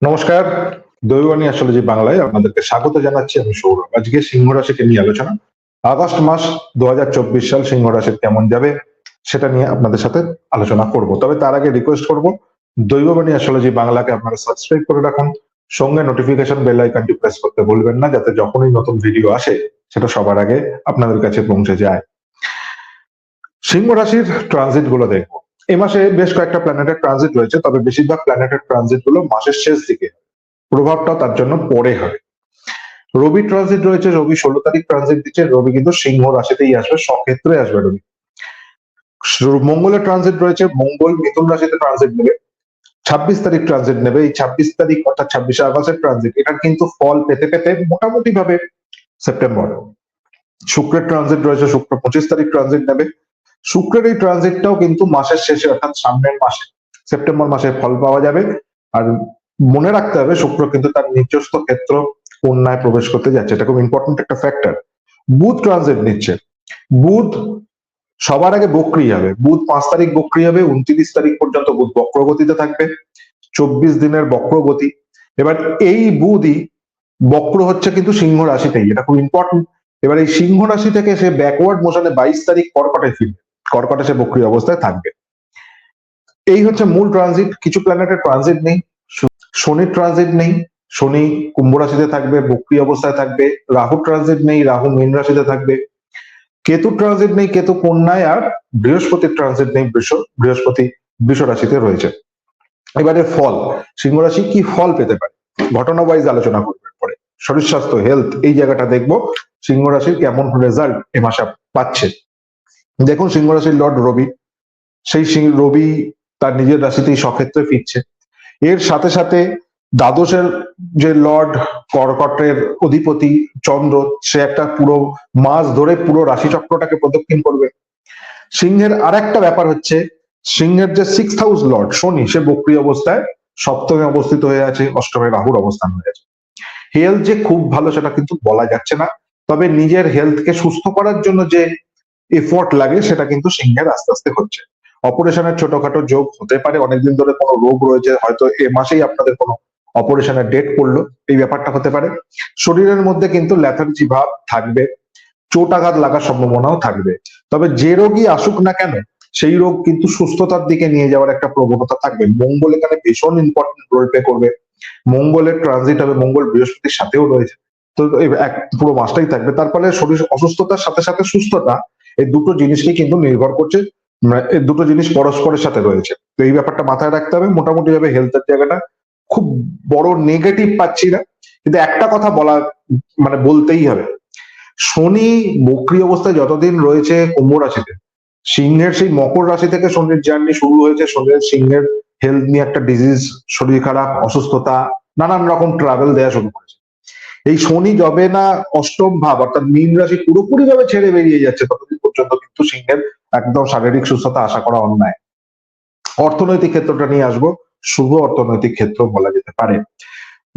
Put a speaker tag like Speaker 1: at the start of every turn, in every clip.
Speaker 1: নমস্কার। দৈবানী অ্যাস্ট্রোলজি বাংলায় আপনাদেরকে স্বাগত জানাচ্ছি। আমি সৌরভ। আজকে সিংহ রাশিকে নিয়ে আলোচনা। আগস্ট মাস 2024 সাল সিংহ রাশির কেমন যাবে সেটা নিয়ে আপনাদের সাথে আলোচনা করব। তবে তার আগে রিকোয়েস্ট করব, দৈববাণী অ্যাস্ট্রোলজি বাংলাকে আপনারা সাবস্ক্রাইব করে রাখুন। সঙ্গে নোটিফিকেশন বেল আইকনটি প্রেস করতে ভুলবেন না, যাতে যখনই নতুন ভিডিও আসে সেটা সবার আগে আপনাদের কাছে পৌঁছে যায়। সিংহ রাশির ট্রানজিট গুলো দেখব। এই মাসে বেশ কয়েকটা প্ল্যানেটের ট্রানজিট রয়েছে, তবে বেশিরভাগ প্ল্যানেটের ট্রানজিট গুলো মাসের শেষ দিকে, প্রভাবটা তার জন্য পরে হবে। রবি ট্রানজিট রয়েছে, রবি 16 তারিখ ট্রানজিট দিচ্ছে। রবি কিন্তু সিংহ রাশিতেই আসবে, স্বক্ষেত্রে আসবে রবি। মঙ্গলের ট্রানজিট রয়েছে, মঙ্গল মিথুন রাশিতে ট্রানজিট নেবে, 26 তারিখ ট্রানজিট নেবে। এই 26 তারিখ অর্থাৎ 26শে আগস্টের ট্রানজিট, এটার কিন্তু ফল পেতে পেতে মোটামুটি ভাবে সেপ্টেম্বর। শুক্রের ট্রানজিট রয়েছে, শুক্র 25 তারিখ ট্রানজিট নেবে। শুক্রের এই ট্রানজিটটাও কিন্তু মাসের শেষে অর্থাৎ সামনের মাসে সেপ্টেম্বর মাসে ফল পাওয়া যাবে। আর মনে রাখতে হবে, শুক্র কিন্তু তার নিজস্ব ক্ষেত্র কন্যায় প্রবেশ করতে যাচ্ছে, এটা খুব ইম্পর্টেন্ট একটা ফ্যাক্টর। বুধ ট্রানজিট নিচ্ছে। বুধ সবার আগে বক্রি হবে, বুধ 5 তারিখ বক্রি হবে, 29 তারিখ পর্যন্ত বুধ বক্রগতিতে থাকবে, 24 দিনের বক্রগতি। এবার এই বুধই বক্র হচ্ছে কিন্তু সিংহ রাশিতেই, এটা খুব ইম্পর্টেন্ট। এবার এই সিংহ রাশি থেকে সে ব্যাকওয়ার্ড মোশনে 22 তারিখ কর্কটে ফিরবে, কর্কটে সে বক্রি অবস্থায় থাকবে। এই হচ্ছে মূল ট্রানজিট। কিছু প্ল্যানেটের ট্রানজিট নেই, শনির ট্রানজিট নেই, শনি কুম্ভ রাশিতে থাকবে, বক্রি অবস্থায় থাকবে। রাহু ট্রানজিট নেই, রাহু মীন রাশিতে থাকবে। কেতু ট্রানজিট নেই, কেতু কন্যায়। আর বৃহস্পতির ট্রানজিট নেই, বৃহস্পতি বৃষ রাশিতে রয়েছে। এবারে ফল, সিংহ রাশি কি ফল পেতে পারে ঘটনা ওয়াইজ আলোচনা করবে পরে। শরীর স্বাস্থ্য, হেলথ, এই জায়গাটা দেখবো সিংহ রাশির কেমন রেজাল্ট এ মাসে পাচ্ছে। দেখুন, সিংহ রাশির লর্ড রবি, সেই রবি তার নিজের রাশিতেই স্বক্ষেত্রে ফিরছে। এর সাথে সাথে দ্বাদশের যে লর্ড কর্কটের অধিপতি চন্দ্র, সে একটা পুরো মাস ধরে পুরো রাশিচক্রটাকে প্রদক্ষিণ করবে। সিংহের আর একটা ব্যাপার হচ্ছে, সিংহের যে 6th হাউস লর্ড শনি, সে বক্রি অবস্থায় সপ্তমে অবস্থিত হয়ে আছে, অষ্টমে রাহুর অবস্থান হয়ে আছে। হেলথ যে খুব ভালো সেটা কিন্তু বলা যাচ্ছে না, তবে নিজের হেলথকে সুস্থ করার জন্য যে এফোর্ট লাগে সেটা কিন্তু সিংহের আস্তে আস্তে হচ্ছে। অপারেশনের ছোটখাটো যোগ হতে পারে, অনেকদিন ধরে কোনো রোগ রয়েছে, হয়তো এ মাসেই আপনাদের কোনো অপারেশনের ডেট পড়লো, এই ব্যাপারটা হতে পারে। শরীরের মধ্যে কিন্তু ল্যাথার্জি ভাব থাকবে, চোট আঘাত লাগার সম্ভাবনাও থাকবে। তবে যে রোগই আসুক না কেন, সেই রোগ কিন্তু সুস্থতার দিকে নিয়ে যাওয়ার একটা প্রবণতা থাকবে। মঙ্গল এখানে ভীষণ ইম্পর্টেন্ট রোল প্লে করবে। মঙ্গলের ট্রানজিট হবে, মঙ্গল বৃহস্পতির সাথেও রয়েছে, তো এক পুরো মাসটাই থাকবে। তার ফলে শরীর অসুস্থতার সাথে সাথে সুস্থতা, এই দুটো জিনিসকে কিন্তু নির্ভর করছে, এই দুটো জিনিস পরস্পরের সাথে রয়েছে। তো এই ব্যাপারটা মাথায় রাখতে হবে। মোটামুটি ভাবে হেলথের জায়গাটা খুব বড় নেগেটিভ পাচ্ছি না, কিন্তু একটা কথা বলা বলতেই হবে। শনি বক্রি অবস্থায় যতদিন রয়েছে কুম্ভ রাশিতে, সিংহের সেই মকর রাশি থেকে শনির জার্নি শুরু হয়েছে। শনির সিংহের হেলথ নিয়ে একটা ডিজিজ, শরীর খারাপ, অসুস্থতা, নানান রকম ট্রাভেল দেওয়া শুরু করেছে। এই শনি যবে না অষ্টম ভাব অর্থাৎ মীন রাশি পুরোপুরি ভাবে ছেড়ে বেরিয়ে যাচ্ছে, ততদিন পর্যন্ত কিন্তু সিংহের একদম শারীরিক সুস্থতা আশা করা অন্যায়। অর্থনৈতিক ক্ষেত্রটা নিয়ে আসবো, শুভ অর্থনৈতিক ক্ষেত্র বলা যেতে পারে।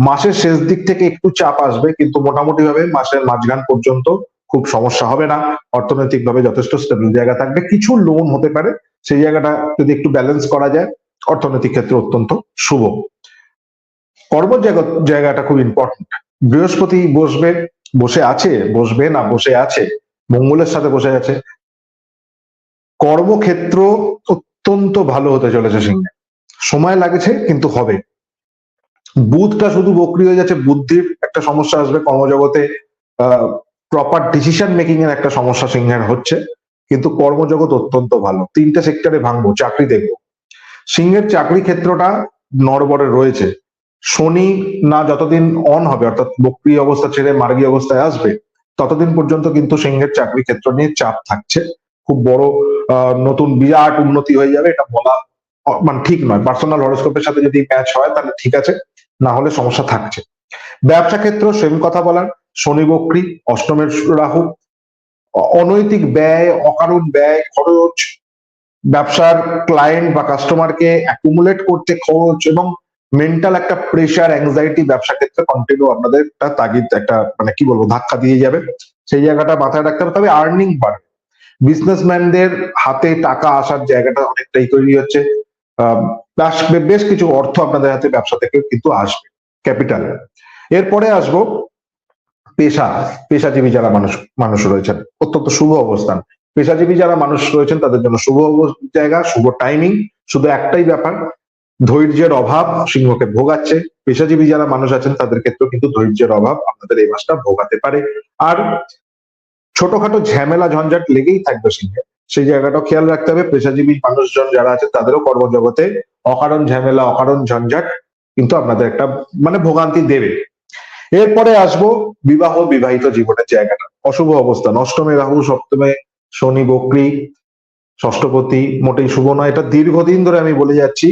Speaker 1: মাসের শেষ দিক থেকে একটু চাপ আসবে, কিন্তু মোটামুটি ভাবে মাসের মাঝখান পর্যন্ত খুব সমস্যা হবে না। অর্থনৈতিক ভাবে যথেষ্ট স্টেবল জায়গা থাকবে। কিছু লোন হতে পারে, সেই জায়গাটা যদি একটু ব্যালেন্স করা যায়, অর্থনৈতিক ক্ষেত্রে অত্যন্ত শুভ। কর্ম জায়গাটা খুব ইম্পর্টেন্ট। বৃহস্পতি বসে আছে, মঙ্গলের সাথে বসে আছে। কর্মক্ষেত্র অত্যন্ত ভালো হতে চলেছে সিংহে, সময় লাগেছে কিন্তু হবে। বুধটা শুধু বক্রি হয়ে যাচ্ছে, বুদ্ধির একটা সমস্যা আসবে কর্মজগতে। প্রপার ডিসিশন মেকিং এর একটা সমস্যা সিংহের হচ্ছে, কিন্তু কর্মজগৎ অত্যন্ত ভালো। 3টে সেক্টরে ভাঙবো, চাকরি দেখবো। সিংহের চাকরি ক্ষেত্রটা নড়বড়ে রয়েছে। শনি না যতদিন অন হবে, অর্থাৎ বক্রি অবস্থা ছেড়ে মার্গী অবস্থায় আসবে, ততদিন পর্যন্ত কিন্তু সিংহের চাকরি ক্ষেত্র নিয়ে চাপ থাকছে। খুব বড় নতুন বিরাট উন্নতি হয়ে যাবে এটা বলা ঠিক নয়। পার্সোনাল হরোস্কোপের সাথে যদি ম্যাচ হয় তাহলে ঠিক আছে, না হলে সমস্যা থাকছে। ব্যবসা ক্ষেত্র সেম কথা বলার, শনি বক্রি, অষ্টমের রাহু, অনৈতিক ব্যয়, অকারণ ব্যয়, খরচ, ব্যবসার ক্লায়েন্ট বা কাস্টমারকে অ্যাকুমুলেট করতে খরচ, এবং মেন্টাল একটা প্রেশার, অ্যাংজাইটি ব্যবসা ক্ষেত্রে কন্টিনিউ আপনাদের একটা তাগিদ, একটা ধাক্কা দিয়ে যাবে। সেই জায়গাটা মাথায় রাখতে হবে। তবে আর্নিং বাড়বে, বিজনেসম্যানদের হাতে টাকা আসার জায়গাটা অনেকটাই তৈরি হচ্ছে। বেশ কিছু অর্থ আপনাদের হাতে ব্যবসা থেকে কিন্তু আসবে। ক্যাপিটাল। এরপরে আসবো পেশাজীবী যারা মানুষ রয়েছেন, অত্যন্ত শুভ অবস্থান। পেশাজীবী যারা মানুষ রয়েছেন তাদের জন্য শুভ জায়গা, শুভ টাইমিং। শুধু একটাই ব্যাপার, ধৈর্যের অভাব সিংহকে ভোগাচ্ছে। পেশাজীবী যারা মানুষ আছেন তাদের ক্ষেত্রেও কিন্তু ধৈর্যের অভাব আপনাদের এই মাসটা ভোগাতে পারে। আর ছোটখাটো ঝামেলা ঝঞ্ঝাট লেগেই থাকবে সিংহে, সেই জায়গাটাও খেয়াল রাখতে হবে। পেশাজীবী মানুষজন যারা আছে তাদেরও কর্মজগতে অকারণ ঝামেলা, অকারণ ঝঞ্ঝাট কিন্তু আপনাদের একটা ভোগান্তি দেবে। এরপরে আসবো বিবাহিত জীবনের জায়গাটা। অশুভ অবস্থান, অষ্টমে রাহু, সপ্তমে শনি বক্রী, ষষ্ঠপতি, মোটেই শুভ নয়। এটা দীর্ঘদিন ধরে আমি বলে যাচ্ছি,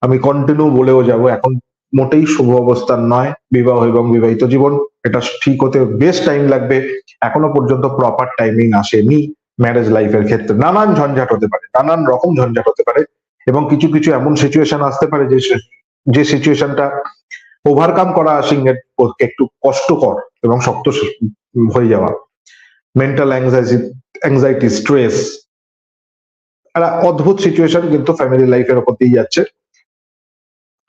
Speaker 1: আমি কন্টিনিউ বলেও যাব, এখন মোটেই শুভ অবস্থান নয় বিবাহ এবং বিবাহিত জীবন। এটা ঠিক হতে বেশ টাইম লাগবে, এখনো পর্যন্ত প্রপার টাইমিং আসেনি। ম্যারেজ লাইফের ক্ষেত্রে নানান ঝঞ্ঝাট হতে পারে, নানান রকম ঝঞ্ঝাট হতে পারে, এবং কিছু কিছু এমন সিচুয়েশন আসতে পারে যে সিচুয়েশনটা ওভারকাম করা সিংহের পক্ষে একটু কষ্টকর এবং শক্ত হয়ে যাওয়া। মেন্টাল অ্যাংজাইটি, স্ট্রেস, একটা অদ্ভুত সিচুয়েশন কিন্তু ফ্যামিলি লাইফের ওপর দিয়ে যাচ্ছে,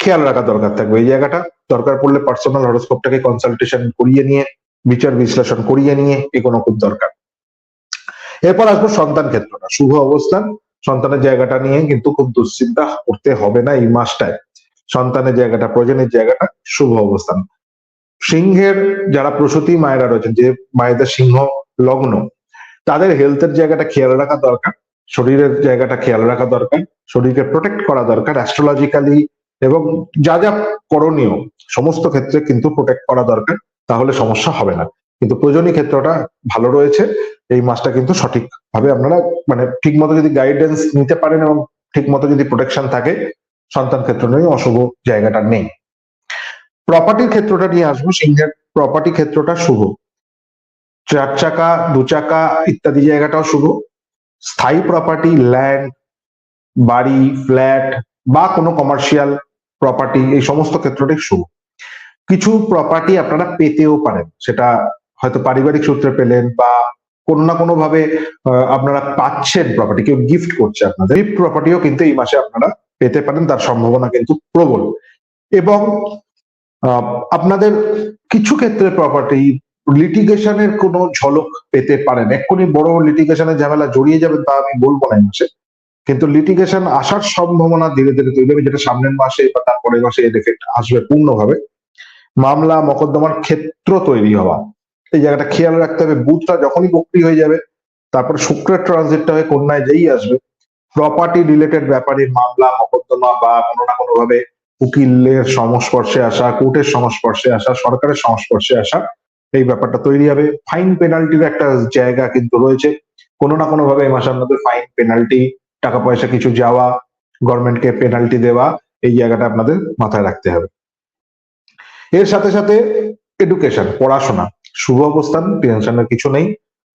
Speaker 1: খেয়াল রাখা দরকার থাকবে এই জায়গাটা। দরকার পড়লে পার্সোনাল হরোস্কোপটাকে কনসালটেশন করিয়ে নিয়ে, বিচার বিশ্লেষণ করিয়ে নিয়ে এগোনো খুব দরকার। এরপর আসবো সন্তান ক্ষেত্রটা। শুভ অবস্থান, সন্তানের জায়গাটা নিয়ে কিন্তু খুব দুশ্চিন্তা করতে হবে না এই মাসটায়। সন্তানের জায়গাটা, প্রয়োজনের জায়গাটা শুভ অবস্থান। সিংহের যারা প্রসূতি মায়েরা রয়েছেন, যে মায়েদের সিংহ লগ্ন, তাদের হেলথের জায়গাটা খেয়াল রাখা দরকার, শরীরের জায়গাটা খেয়াল রাখা দরকার, শরীরকে প্রোটেক্ট করা দরকার অ্যাস্ট্রোলজিক্যালি, এবং যা যা করণীয় সমস্ত ক্ষেত্রে কিন্তু প্রোটেক্ট করা দরকার, তাহলে সমস্যা হবে না। কিন্তু প্রয়োজনীয় ক্ষেত্রটা ভালো রয়েছে এই মাসটা, কিন্তু সঠিক ভাবে আপনারা ঠিক মতো যদি গাইডেন্স নিতে পারেন এবং ঠিক মতো যদি প্রোটেকশন থাকে, সন্তান ক্ষেত্র নিয়ে অশুভ জায়গাটা নেই। প্রপার্টির ক্ষেত্রটা নিয়ে আসবো। সিংহের প্রপার্টি ক্ষেত্রটা শুভ, 4 চাকা 2 চাকা ইত্যাদি জায়গাটাও শুভ। স্থায়ী প্রপার্টি, ল্যান্ড, বাড়ি, ফ্ল্যাট বা কোনো কমার্শিয়াল প্রপার্টি, এই সমস্ত ক্ষেত্রটাই শুভ। কিছু প্রপার্টি আপনারা পেতেও পারেন, সেটা হয়তো পারিবারিক সূত্রে পেলেন বা কোনো না কোনো ভাবে আপনারা পাচ্ছেন, প্রপার্টি কেউ গিফট করছে আপনাদের, এই প্রপার্টিও কিন্তু এই মাসে আপনারা পেতে পারেন, তার সম্ভাবনা কিন্তু প্রবল। এবং আপনাদের কিছু ক্ষেত্রে প্রপার্টি লিটিগেশনের কোনো ঝলক পেতে পারেন। এক্ষুনি বড় লিটিগেশনের ঝামেলা জড়িয়ে যাবেন তা আমি বলবো না এই মাসে, কিন্তু লিটিগেশন আসার সম্ভাবনা ধীরে ধীরে তৈরি হবে, যেটা সামনের মাসে বা তারপরের মাসে এর এফেক্ট আসবে পূর্ণভাবে। মামলা মকদ্দমার ক্ষেত্র তৈরি হওয়া, এই জায়গাটা খেয়াল রাখতে হবে। বুধটা যখনই বক্রি হয়ে যাবে, তারপরে শুক্রের ট্রানজিটটা হয়ে কন্যায় যেই আসবে, প্রপার্টি রিলেটেড ব্যাপারে মামলা মকদ্দমা বা কোনো না কোনো ভাবে উকিলের সংস্পর্শে আসা, কোর্টের সংস্পর্শে আসা, সরকারের সংস্পর্শে আসা, এই ব্যাপারটা তৈরি হবে। ফাইন পেনাল্টির একটা জায়গা কিন্তু রয়েছে, কোনো না কোনো ভাবে এই মাসে আপনাদের ফাইন পেনাল্টি, টাকা পয়সা কিছু যাওয়া, গভর্নমেন্টকে পেনাল্টি দেওয়া, এই জায়গাটা আপনাদের মাথায় রাখতে হবে। এর সাথে সাথে এডুকেশন, পড়াশোনা, শুভ অবস্থান, টেনশনের কিছু নেই।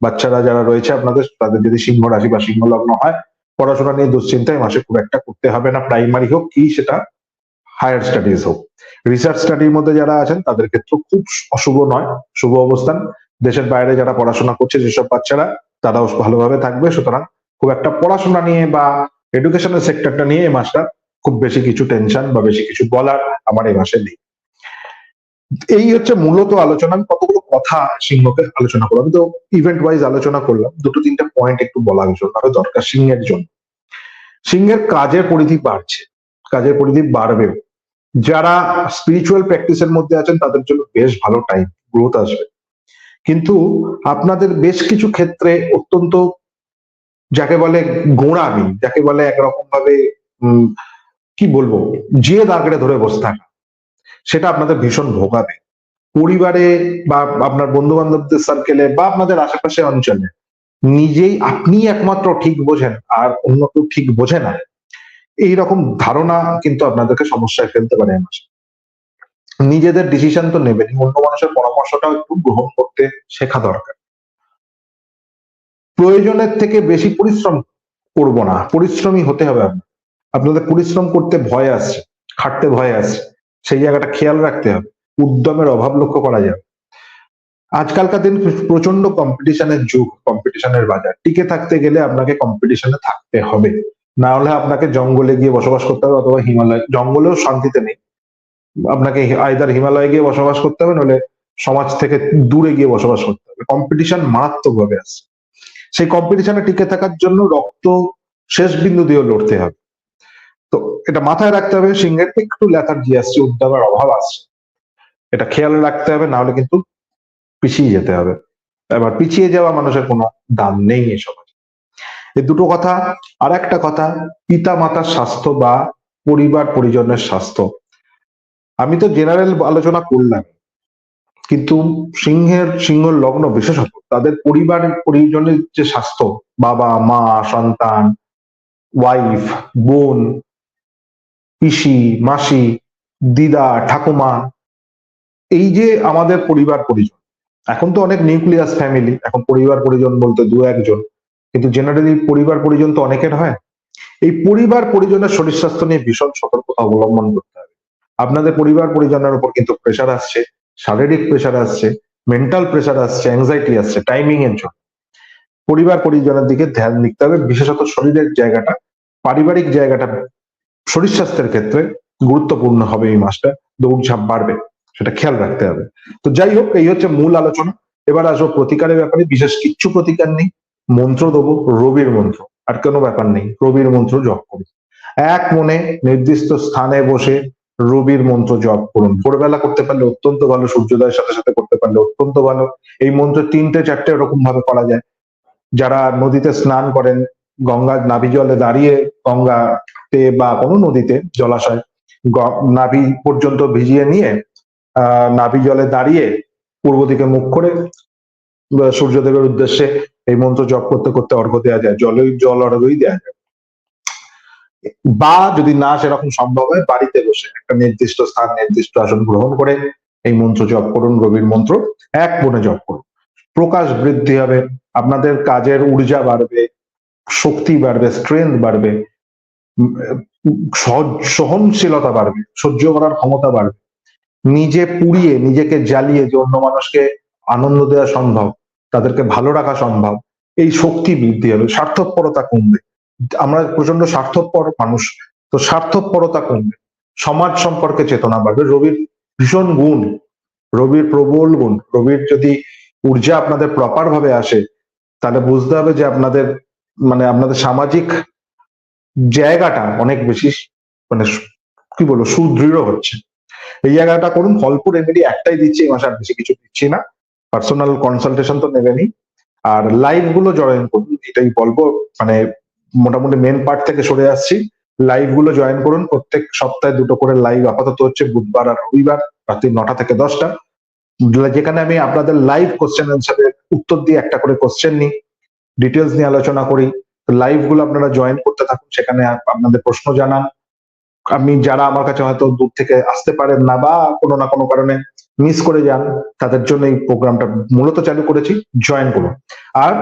Speaker 1: বাচ্চারা যারা রয়েছে আপনাদের, তাদের যদি সিংহ রাশি বা সিংহ লগ্ন হয়, পড়াশোনা নিয়ে দুশ্চিন্তা এই মাসে খুব একটা করতে হবে না। প্রাইমারি হোক কি সেটা হায়ার স্টাডিজ হোক, রিসার্চ স্টাডির মধ্যে যারা আছেন তাদের ক্ষেত্রে খুব অশুভ নয়, শুভ অবস্থান। দেশের বাইরে যারা পড়াশোনা করছে যেসব বাচ্চারা, তারাও ভালোভাবে থাকবে। সুতরাং খুব একটা পড়াশোনা নিয়ে বা এডুকেশনাল সেক্টরটা নিয়ে এই মাসটা খুব বেশি কিছু টেনশন বা বেশি কিছু বলার আমার এই মাসে নেই। এই হচ্ছে মূলত আলোচনা। কতগুলো কথা সিংহকে আলোচনা করলাম, তো ইভেন্ট ওয়াইজ আলোচনা করলাম, দুটো তিনটা পয়েন্ট একটু বলা ভীষণ ভাবে দরকার সিংহের জন্য। সিংহের কাজের পরিধি বাড়ছে, কাজের পরিধি বাড়বেও। যারা স্পিরিচুয়াল প্র্যাকটিসের মধ্যে আছেন তাদের জন্য বেশ ভালো টাইম, গ্রোথ আসবে। কিন্তু আপনাদের বেশ কিছু ক্ষেত্রে অত্যন্ত, যাকে বলে গোঁড়ামি, যাকে বলে একরকম ভাবে কি বলবো, যে দাগড়ে ধরে বসে থাকা, সেটা আপনাদের ভীষণ ভোগাবে। পরিবারে বা আপনার বন্ধু বান্ধবদের সার্কেলে বা আপনাদের আশেপাশে অঞ্চলে নিজেই আপনি একমাত্র ঠিক বোঝেন আর অন্য কেউ ঠিক বোঝে না, এইরকম ধারণা কিন্তু আপনাদেরকে সমস্যায় ফেলতে পারে এই মাসে। নিজেদের ডিসিশন তো নেবেন, অন্য মানুষের পরামর্শটাও একটু গ্রহণ করতে শেখা দরকার। প্রয়োজনের থেকে বেশি পরিশ্রম করব না, পরিশ্রমী হতে হবে। আপনাদের পরিশ্রম করতে ভয় আসছে, খাটতে ভয় আসছে, সেই জায়গাটা খেয়াল রাখতে হবে। উদ্যমের অভাব লক্ষ্য করা যাবে। আজকালকার দিন প্রচন্ড কম্পিটিশনের যুগ, কম্পিটিশনের বাজার, টিকে থাকতে গেলে আপনাকে কম্পিটিশনে থাকতে হবে, না হলে আপনাকে জঙ্গলে গিয়ে বসবাস করতে হবে, অথবা হিমালয়, জঙ্গলেও শান্তিতে নেই, আপনাকে আইদার হিমালয়ে গিয়ে বসবাস করতে হবে, নলে সমাজ থেকে দূরে গিয়ে বসবাস করতে হবে। কম্পিটিশন মারাত্মক ভাবে আসছে। সেই কম্পিটিশনে টিকে থাকার জন্য রক্ত শেষ বিন্দু দিয়েও লড়তে হবে। তো এটা মাথায় রাখতে হবে, সিংহের একটু লেথার্জি আসছে, উদ্যমের অভাব আসছে, এটা খেয়াল রাখতে হবে, না হলে কিন্তু পিছিয়ে যেতে হবে। এবার পিছিয়ে যাওয়া মানুষের কোনো দাম নেই এই সমাজে। এই দুটো কথা। আর একটা কথা, পিতা মাতার স্বাস্থ্য বা পরিবার পরিজনের স্বাস্থ্য, আমি তো জেনারেল আলোচনা করলাম, কিন্তু সিংহ লগ্ন বিশেষত তাদের পরিবার পরিজনের যে স্বাস্থ্য, বাবা মা সন্তান ওয়াইফ বোন পিসি মাসি দিদা ঠাকুমা, এই যে আমাদের পরিবার পরিজন, এখন তো অনেক নিউক্লিয়াস ফ্যামিলি, এখন পরিবার পরিজন বলতে দু একজন, কিন্তু জেনারেলি পরিবার পরিজন তো অনেকের হয়। এই পরিবার পরিজনের শরীর স্বাস্থ্য নিয়ে ভীষণ সতর্কতা অবলম্বন করতে হবে। আপনাদের পরিবার পরিজনের উপর কিন্তু প্রেশার আসছে, শারীরিক প্রেশার আসছে, মেন্টাল প্রেশার আসছে, অ্যাংজাইটি আসছে টাইমিং এর জন্য। পরিবার পরিজনের দিকে ধ্যান দিতে হবে, বিশেষত শরীরের জায়গাটা, পারিবারিক জায়গাটা শরীর স্বাস্থ্যের ক্ষেত্রে গুরুত্বপূর্ণ হবে। এই মাসটা দৌড়ঝাঁপ বাড়বে, সেটা খেয়াল রাখতে হবে। তো যাই হোক, এই হচ্ছে মূল আলোচনা। এবার আসবো প্রতিকারের ব্যাপারে। বিশেষ কিচ্ছু প্রতিকার নেই, মন্ত্র দেবো, রবির মন্ত্র, আর কোনো ব্যাপার নেই। রবির মন্ত্র জপ করুন, এক মনে নির্দিষ্ট স্থানে বসে রবির মন্ত্র জপ করুন। ভোরবেলা করতে পারলে অত্যন্ত ভালো, সূর্যোদয়ের সাথে সাথে করতে পারলে অত্যন্ত ভালো। এই মন্ত্র 3টে 4টে এরকম ভাবে করা যায়। যারা নদীতে স্নান করেন, গঙ্গার নাভি জলে দাঁড়িয়ে, গঙ্গাতে বা কোনো নদীতে জলাশয় নাভি পর্যন্ত ভিজিয়ে নিয়ে নাভি জলে দাঁড়িয়ে পূর্ব দিকে মুখ করে সূর্যদেবের উদ্দেশ্যে এই মন্ত্র জপ করতে করতে অর্ঘ্য দেওয়া যায়, জল অর্ঘ্যই দেওয়া যায়। বা যদি না সেরকম সম্ভব হয়, বাড়িতে বসে একটা নির্দিষ্ট স্থান নির্দিষ্ট আসন গ্রহণ করে এই মন্ত্র জপ করুন, রবির মন্ত্র এক মনে জপ করুন। প্রকাশ বৃদ্ধি হবে, আপনাদের কাজের ঊর্জা বাড়বে, শক্তি বাড়বে, স্ট্রেংথ বাড়বে, সহনশীলতা বাড়বে, সহ্য করার ক্ষমতা বাড়বে। নিজে পুড়িয়ে নিজেকে জ্বালিয়ে যে অন্য মানুষকে আনন্দ দেওয়া সম্ভব, তাদেরকে ভালো রাখা সম্ভব, এই শক্তি বৃদ্ধি হবে, স্বার্থপরতা কমবে। আমরা প্রচন্ড স্বার্থপর মানুষ, তো স্বার্থপরতা কমবে, সমাজ সম্পর্কে চেতনা বাড়বে। রবির ভীষণ গুণ, রবির প্রবল গুণ। রবির যদি ঊর্জা আপনাদের প্রপার ভাবে আসে, তাহলে বুঝতে হবে যে আপনাদের আপনাদের সামাজিক জায়গাটা অনেক বেশি মানে কি বলবো সুদৃঢ় হচ্ছে। এই জায়গাটা করুন। ফলপুর রেমেডি একটাই দিচ্ছি এই মাসে, আর বেশি কিছু দিচ্ছি না। পার্সোনাল কনসালটেশন তো নেবেনই, আর লাইভ গুলো জয়েন করুন, এটাই বলবো। মোটামুটি মেন পার্ট থেকে সরে আসছি, লাইভ গুলো জয়েন করুন। প্রত্যেক সপ্তাহে 2টো করে লাইভ আপাতত হচ্ছে, বুধবার আর রবিবার রাত্রি 9টা থেকে 10টা, যেখানে আমি আপনাদের লাইভ কোশ্চেন অ্যান্সারের উত্তর দিয়ে একটা করে কোশ্চেন নিই, ডিটেলস নিয়ে আলোচনা করি। লাইভ গুলো আপনারা জয়েন করতে থাকুন, সেখানে আপনাদের প্রশ্ন জানান। আমি যারা আমার কাছে হয়তো দূর থেকে আসতে পারেন না বা কোনো না কোনো কারণে মিস করে যান, তাদের জন্য এই প্রোগ্রামটা মূলত চালু করেছি, জয়েন করুন। আর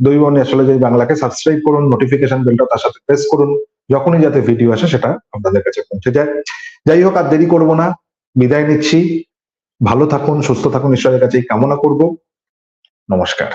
Speaker 1: দৈবনী অ্যাস্ট্রোলজি বাংলাকে সাবস্ক্রাইব করুন, নোটিফিকেশন বেলটা তার সাথে প্রেস করুন, যখনই যাতে ভিডিও আসে সেটা আপনাদের কাছে পৌঁছে যায়। যাই হোক, আর দেরি করবো না, বিদায় নিচ্ছি। ভালো থাকুন, সুস্থ থাকুন, ঈশ্বরের কাছে কামনা করব। নমস্কার।